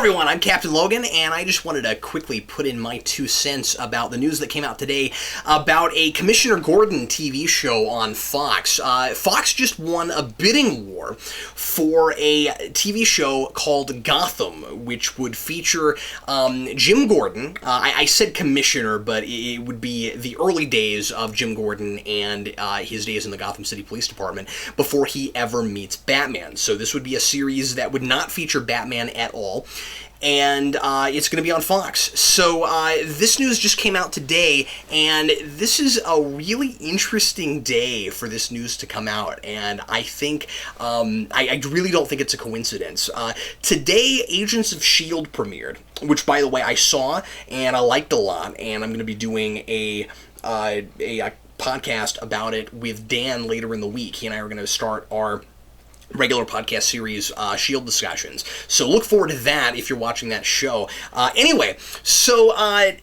everyone, I'm Captain Logan, and I just wanted to quickly put in my 2 cents about the news that came out today about a Commissioner Gordon TV show on Fox. Fox just won a bidding war for a TV show called Gotham, which would feature Jim Gordon. I said Commissioner, but it would be the early days of Jim Gordon and his days in the Gotham City Police Department before he ever meets Batman. So this would be a series that would not feature Batman at all, and it's going to be on Fox. So this news just came out today, and this is a really interesting day for this news to come out, and I think, I really don't think it's a coincidence. Today, Agents of S.H.I.E.L.D. premiered, which, by the way, I saw, and I liked a lot, and I'm going to be doing a podcast about it with Dan later in the week. He and I are going to start our regular podcast series, S.H.I.E.L.D. discussions. So look forward to that if you're watching that show. Anyway, so and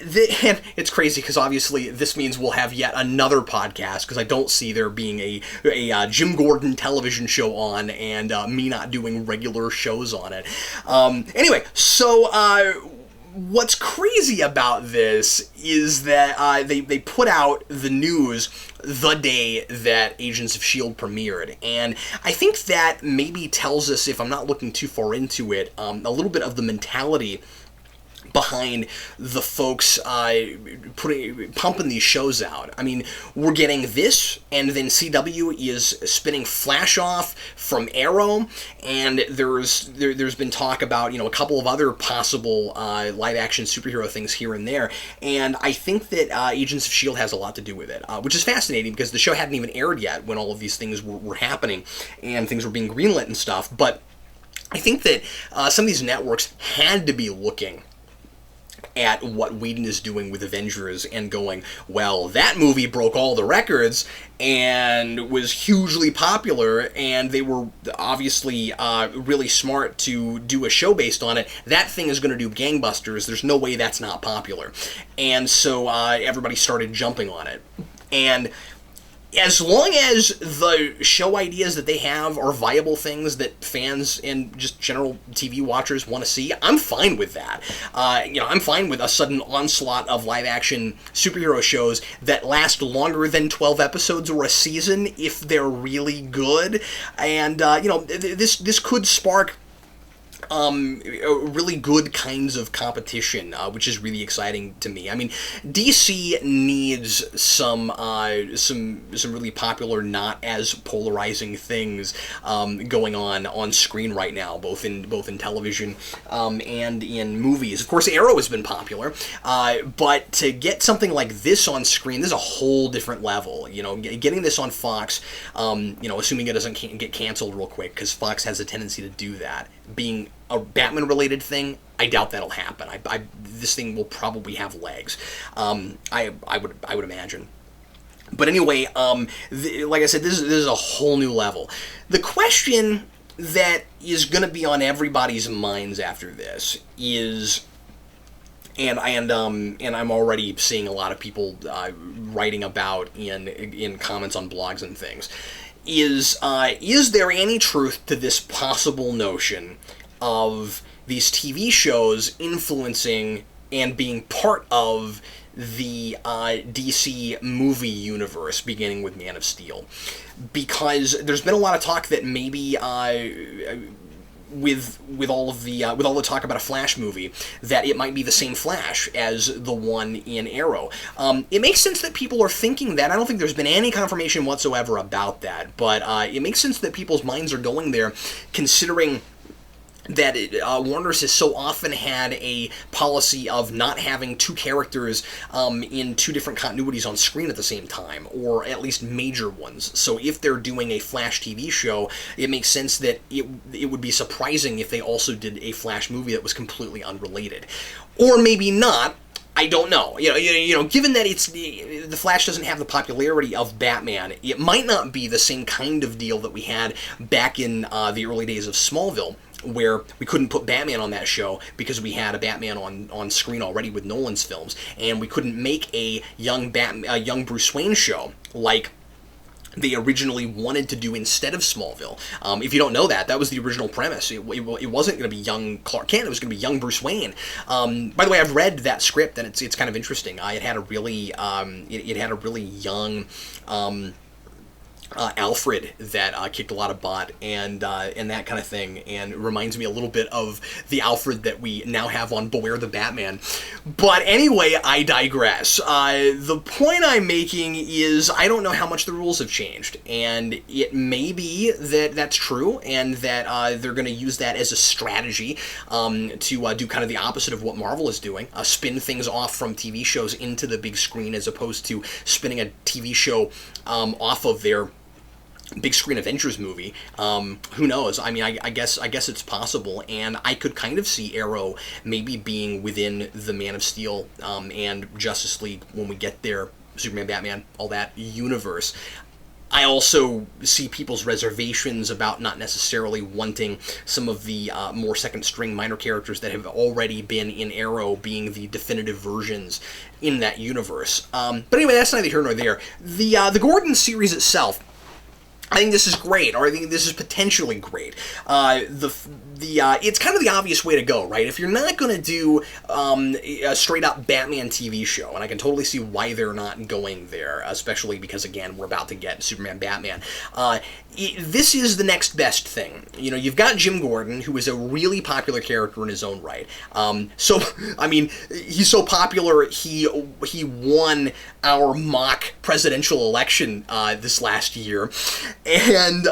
it's crazy because obviously this means we'll have yet another podcast because I don't see there being a Jim Gordon television show on and me not doing regular shows on it. Anyway, so what's crazy about this is that they put out the news the day that Agents of S.H.I.E.L.D. premiered, and I think that maybe tells us, if I'm not looking too far into it, a little bit of the mentality behind the folks pumping these shows out. I mean, we're getting this, and then CW is spinning Flash off from Arrow, and there's been talk about, a couple of other possible live-action superhero things here and there, and I think that Agents of S.H.I.E.L.D. has a lot to do with it, which is fascinating because the show hadn't even aired yet when all of these things were happening, and things were being greenlit and stuff, but I think that some of these networks had to be looking at what Whedon is doing with Avengers and going, well, that movie broke all the records and was hugely popular, and they were obviously really smart to do a show based on it. That thing is going to do gangbusters. There's no way that's not popular. And so everybody started jumping on it. And as long as the show ideas that they have are viable things that fans and just general TV watchers want to see, I'm fine with that. I'm fine with a sudden onslaught of live-action superhero shows that last longer than 12 episodes or a season if they're really good. And, this could spark really good kinds of competition, which is really exciting to me. I mean, DC needs some really popular, not as polarizing things going on screen right now, both in television and in movies. Of course, Arrow has been popular, but to get something like this on screen, this is a whole different level. Getting this on Fox, assuming it doesn't get canceled real quick, because Fox has a tendency to do that. Being a Batman-related thing, I doubt that'll happen. This thing will probably have legs. I would imagine. But anyway, like I said, this is a whole new level. The question that is going to be on everybody's minds after this is, and I'm already seeing a lot of people writing about in comments on blogs and things, is there any truth to this possible notion of these TV shows influencing and being part of the DC movie universe, beginning with Man of Steel? Because there's been a lot of talk that maybe with all the talk about a Flash movie, that it might be the same Flash as the one in Arrow. It makes sense that people are thinking that. I don't think there's been any confirmation whatsoever about that, but it makes sense that people's minds are going there, considering that Warner's has so often had a policy of not having two characters in two different continuities on screen at the same time, or at least major ones. So if they're doing a Flash TV show, it makes sense that it would be surprising if they also did a Flash movie that was completely unrelated. Or maybe not. I don't know. Given that the Flash doesn't have the popularity of Batman, it might not be the same kind of deal that we had back in the early days of Smallville, where we couldn't put Batman on that show because we had a Batman on screen already with Nolan's films, and we couldn't make a young Bruce Wayne show like they originally wanted to do instead of Smallville. If you don't know that, that was the original premise. It wasn't going to be young Clark Kent. It was going to be young Bruce Wayne. By the way, I've read that script, and it's kind of interesting. It had a really it had a really young Alfred that kicked a lot of butt and that kind of thing, and it reminds me a little bit of the Alfred that we now have on Beware the Batman. But anyway, I digress. The point I'm making is I don't know how much the rules have changed, and it may be that that's true, and that they're going to use that as a strategy to do kind of the opposite of what Marvel is doing, spin things off from TV shows into the big screen as opposed to spinning a TV show off of their big screen Avengers movie. Who knows? I mean, I guess it's possible, and I could kind of see Arrow maybe being within the Man of Steel and Justice League when we get there, Superman, Batman, all that universe. I also see people's reservations about not necessarily wanting some of the more second-string minor characters that have already been in Arrow being the definitive versions in that universe. But anyway, that's neither here nor there. The Gordon series itself, I think this is great, or I think this is potentially great. It's kind of the obvious way to go, right? If you're not going to do a straight-up Batman TV show, and I can totally see why they're not going there, especially because, again, we're about to get Superman, Batman. This is the next best thing. You know, you've got Jim Gordon, who is a really popular character in his own right. So, I mean, he's so popular, he won our mock presidential election this last year. And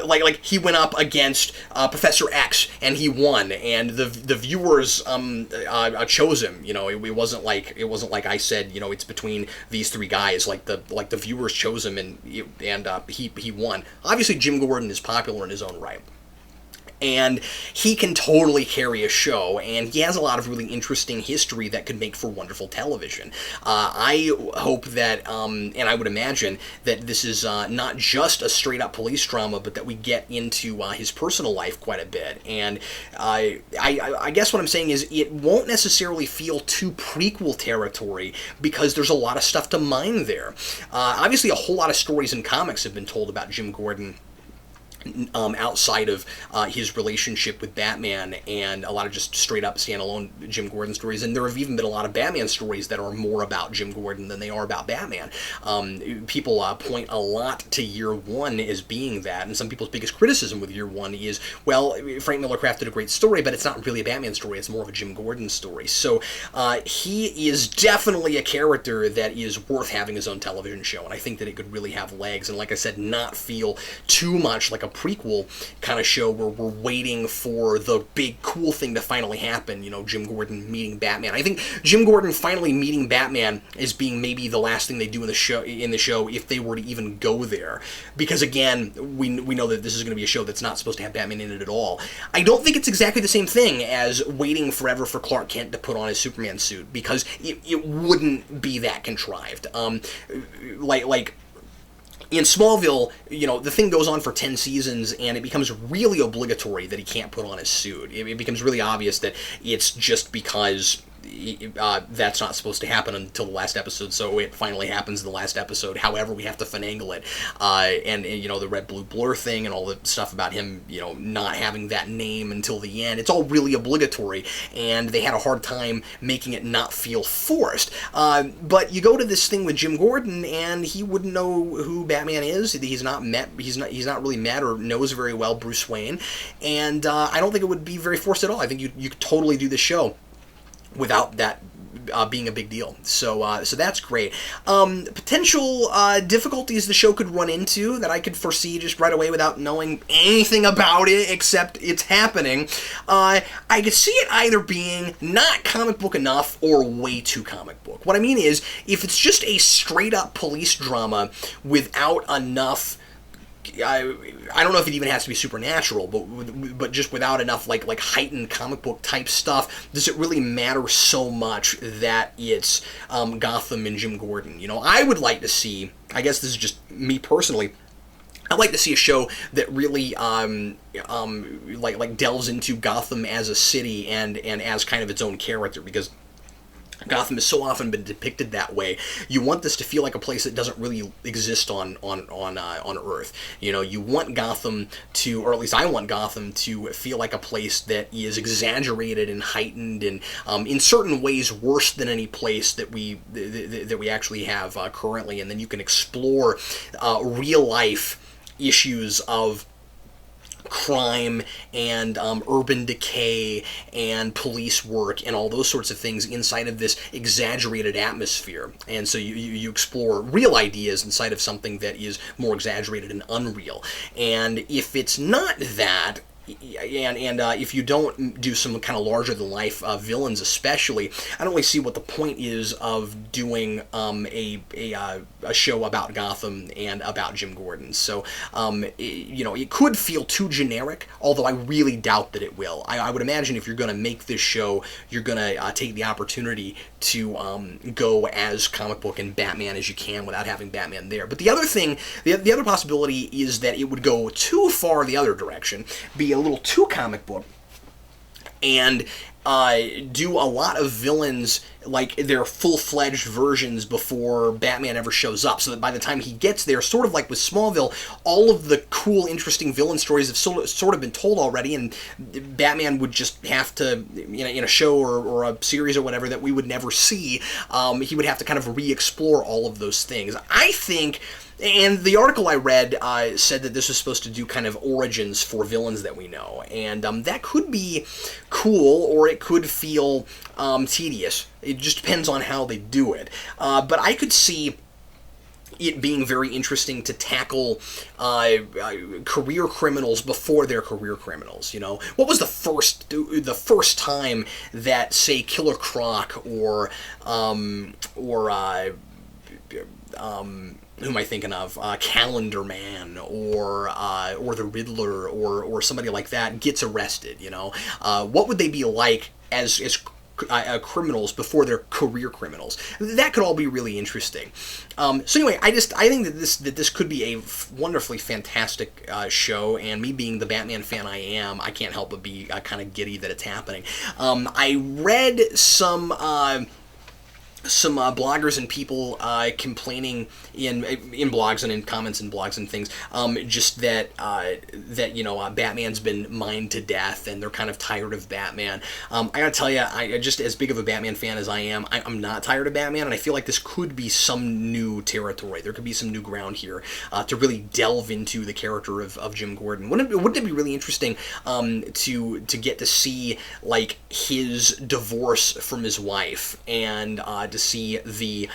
like he went up against Professor X, and he won, and the viewers chose him. You know, it wasn't like I said, you know, it's between these three guys. Like the viewers chose him, and he won. Obviously, Jim Gordon is popular in his own right, and he can totally carry a show, and he has a lot of really interesting history that could make for wonderful television. I hope that, and I would imagine that this is not just a straight-up police drama, but that we get into his personal life quite a bit. And I guess what I'm saying is it won't necessarily feel too prequel territory, because there's a lot of stuff to mine there. Obviously, a whole lot of stories in comics have been told about Jim Gordon outside of his relationship with Batman, and a lot of just straight up standalone Jim Gordon stories. And there have even been a lot of Batman stories that are more about Jim Gordon than they are about Batman. People point a lot to Year One as being that, and some people's biggest criticism with Year One is, well, Frank Miller crafted a great story, but it's not really a Batman story, it's more of a Jim Gordon story. So he is definitely a character that is worth having his own television show, and I think that it could really have legs, and like I said, not feel too much like a prequel kind of show where we're waiting for the big cool thing to finally happen, you know, Jim Gordon meeting Batman. I think Jim Gordon finally meeting Batman is being maybe the last thing they do in the show if they were to even go there, because again, we know that this is going to be a show that's not supposed to have Batman in it at all. I don't think it's exactly the same thing as waiting forever for Clark Kent to put on his Superman suit, because it wouldn't be that contrived. Like in Smallville, you know, the thing goes on for 10 seasons, and it becomes really obligatory that he can't put on his suit. It becomes really obvious that it's just because that's not supposed to happen until the last episode, so it finally happens in the last episode. However, we have to finagle it. And you know, the red blue blur thing and all the stuff about him, you know, not having that name until the end, it's all really obligatory, and they had a hard time making it not feel forced. But you go to this thing with Jim Gordon, and he wouldn't know who Batman is. He's not really met or knows very well Bruce Wayne, and I don't think it would be very forced at all. I think you could totally do this show without that being a big deal. So that's great. Potential difficulties the show could run into that I could foresee just right away without knowing anything about it except it's happening. I could see it either being not comic book enough or way too comic book. What I mean is, if it's just a straight up police drama without enough, I don't know if it even has to be supernatural, but just without enough like heightened comic book type stuff, does it really matter so much that it's Gotham and Jim Gordon? You know, I would like to see, I guess this is just me personally, I'd like to see a show that really like delves into Gotham as a city and as kind of its own character, because Gotham has so often been depicted that way. You want this to feel like a place that doesn't really exist on Earth. You know, you want Gotham to, or at least I want Gotham to feel like a place that is exaggerated and heightened, and in certain ways worse than any place that we actually have currently. And then you can explore real life issues of crime and urban decay and police work and all those sorts of things inside of this exaggerated atmosphere. And so you explore real ideas inside of something that is more exaggerated and unreal. And if it's not that, and if you don't do some kind of larger than life villains, especially, I don't really see what the point is of doing a show about Gotham and about Jim Gordon. So you know, it could feel too generic, although I really doubt that it will. I would imagine if you're going to make this show, you're going to take the opportunity to go as comic book and Batman as you can without having Batman there. But the other thing, the other possibility is that it would go too far the other direction, be a little too comic book, and do a lot of villains like their full-fledged versions before Batman ever shows up, so that by the time he gets there, sort of like with Smallville, all of the cool, interesting villain stories have sort of been told already, and Batman would just have to, in a show or a series or whatever that we would never see, he would have to kind of re-explore all of those things. I think. And the article I read said that this was supposed to do kind of origins for villains that we know. And that could be cool, or it could feel tedious. It just depends on how they do it. But I could see it being very interesting to tackle career criminals before they're career criminals. You know, what was the first time that, say, Killer Croc or who am I thinking of? Calendar Man or the Riddler or somebody like that gets arrested. You know, what would they be like as criminals before they're career criminals? That could all be really interesting. So anyway, I think that this could be a wonderfully fantastic show, and me being the Batman fan I am, I can't help but be kind of giddy that it's happening. I read some bloggers and people complaining in blogs and in comments and blogs and things, just that Batman's been mined to death and they're kind of tired of Batman. I gotta tell you, I just, as big of a Batman fan as I am, I'm not tired of Batman, and I feel like this could be some new territory. There could be some new ground here to really delve into the character of Jim Gordon. Wouldn't it be really interesting to get to see like his divorce from his wife, and to see the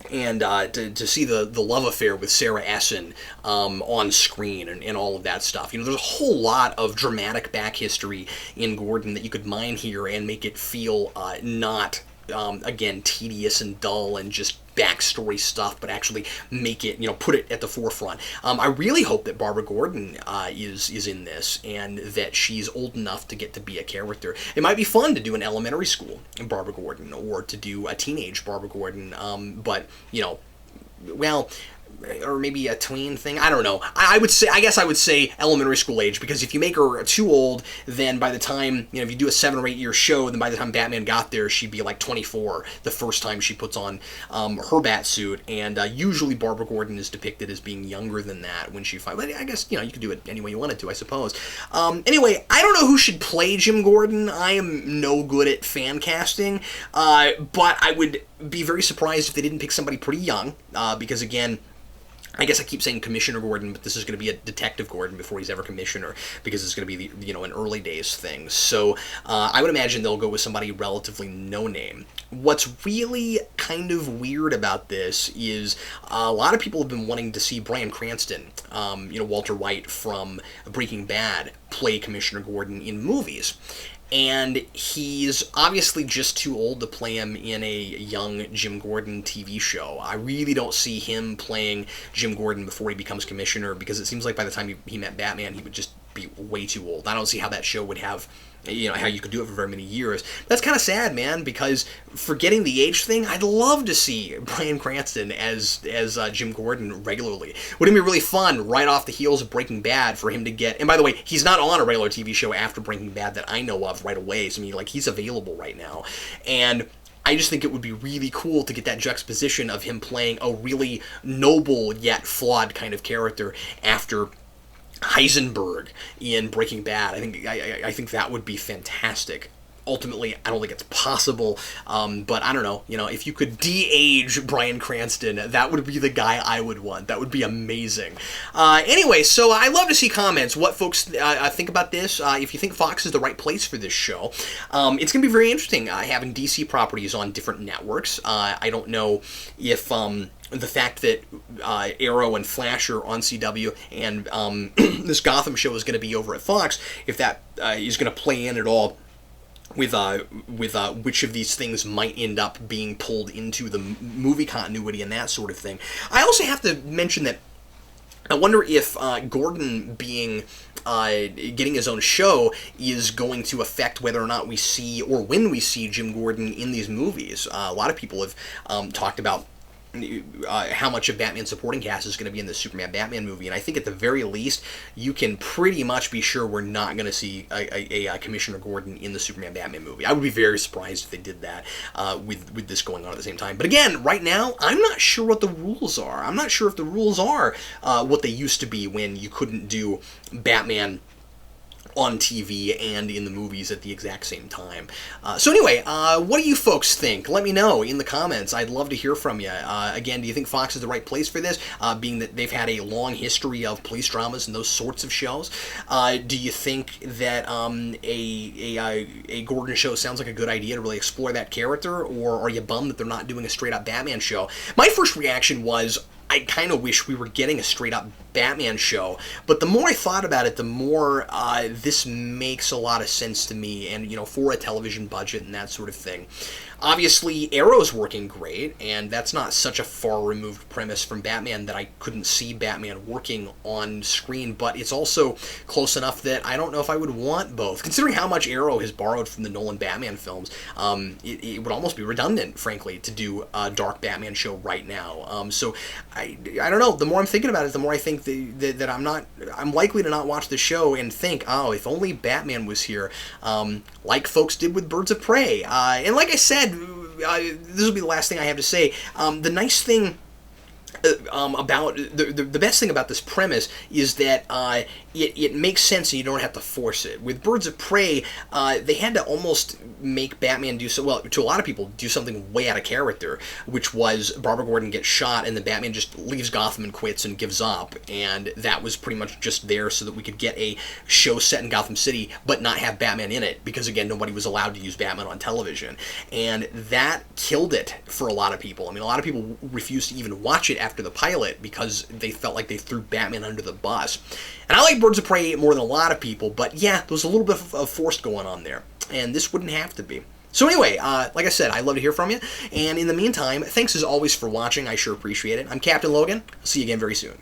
to see the love affair with Sarah Essen on screen and all of that stuff. You know, there's a whole lot of dramatic back history in Gordon that you could mine here and make it feel not again tedious and dull and just backstory stuff, but actually make it, put it at the forefront. I really hope that Barbara Gordon is in this, and that she's old enough to get to be a character. It might be fun to do an elementary school Barbara Gordon, or to do a teenage Barbara Gordon, but, well, or maybe a tween thing. I don't know. I guess I would say elementary school age, because if you make her too old, then by the time, if you do a 7 or 8 year show, then by the time Batman got there, she'd be like 24 the first time she puts on her bat suit, and usually Barbara Gordon is depicted as being younger than that when she finds. But I guess, you could do it any way you wanted to, I suppose. Anyway, I don't know who should play Jim Gordon. I am no good at fan casting, but I would be very surprised if they didn't pick somebody pretty young, because again, I guess I keep saying Commissioner Gordon, but this is going to be a Detective Gordon before he's ever Commissioner, because it's going to be an early days thing. So I would imagine they'll go with somebody relatively no-name. What's really kind of weird about this is a lot of people have been wanting to see Bryan Cranston, Walter White from Breaking Bad, play Commissioner Gordon in movies. And he's obviously just too old to play him in a young Jim Gordon TV show. I really don't see him playing Jim Gordon before he becomes Commissioner, because it seems like by the time he met Batman, he would just be way too old. I don't see how that show would have, how you could do it for very many years. That's kind of sad, man, because forgetting the age thing, I'd love to see Bryan Cranston as Jim Gordon regularly. Wouldn't it be really fun, right off the heels of Breaking Bad, for him to get... And by the way, he's not on a regular TV show after Breaking Bad that I know of right away. So, I mean, he's available right now. And I just think it would be really cool to get that juxtaposition of him playing a really noble yet flawed kind of character after Heisenberg in Breaking Bad. I think that would be fantastic. Ultimately, I don't think it's possible, but I don't know. If you could de-age Bryan Cranston, that would be the guy I would want. That would be amazing. Anyway, so I love to see comments, what folks think about this. If you think Fox is the right place for this show, it's going to be very interesting having DC properties on different networks. I don't know if... the fact that Arrow and Flash are on CW and this Gotham show is going to be over at Fox, if that is going to play in at all with which of these things might end up being pulled into the movie continuity and that sort of thing. I also have to mention that I wonder if Gordon getting his own show is going to affect whether or not we see, or when we see, Jim Gordon in these movies. A lot of people have talked about how much of Batman's supporting cast is going to be in the Superman Batman movie, and I think at the very least you can pretty much be sure we're not going to see a Commissioner Gordon in the Superman Batman movie. I would be very surprised if they did that with this going on at the same time. But again, right now, I'm not sure what the rules are. I'm not sure if the rules are what they used to be when you couldn't do Batman on TV and in the movies at the exact same time. So anyway, what do you folks think? Let me know in the comments. I'd love to hear from you. Again, do you think Fox is the right place for this, being that they've had a long history of police dramas and those sorts of shows? Do you think that a Gordon show sounds like a good idea to really explore that character, or are you bummed that they're not doing a straight-up Batman show? My first reaction was, I kind of wish we were getting a straight-up Batman show, but the more I thought about it, the more this makes a lot of sense to me, and, for a television budget and that sort of thing. Obviously, Arrow's working great, and that's not such a far-removed premise from Batman that I couldn't see Batman working on screen, but it's also close enough that I don't know if I would want both. Considering how much Arrow has borrowed from the Nolan Batman films, it would almost be redundant, frankly, to do a dark Batman show right now. So, I don't know. The more I'm thinking about it, the more I think that I'm likely to not watch the show and think, oh, if only Batman was here, like folks did with Birds of Prey. And like I said, this will be the last thing I have to say. The nice thing about the best thing about this premise is that it makes sense and you don't have to force it. With Birds of Prey, they had to almost make Batman do so, well, to a lot of people, do something way out of character, which was Barbara Gordon gets shot and then Batman just leaves Gotham and quits and gives up, and that was pretty much just there so that we could get a show set in Gotham City but not have Batman in it, because again, nobody was allowed to use Batman on television, and that killed it for a lot of people. I mean, a lot of people refused to even watch it after the pilot because they felt like they threw Batman under the bus. And I like Birds of Prey more than a lot of people, but yeah, there was a little bit of forced going on there, and this wouldn't have to be. So anyway, like I said, I'd love to hear from you, and in the meantime, thanks as always for watching. I sure appreciate it. I'm Captain Logan. I'll see you again very soon.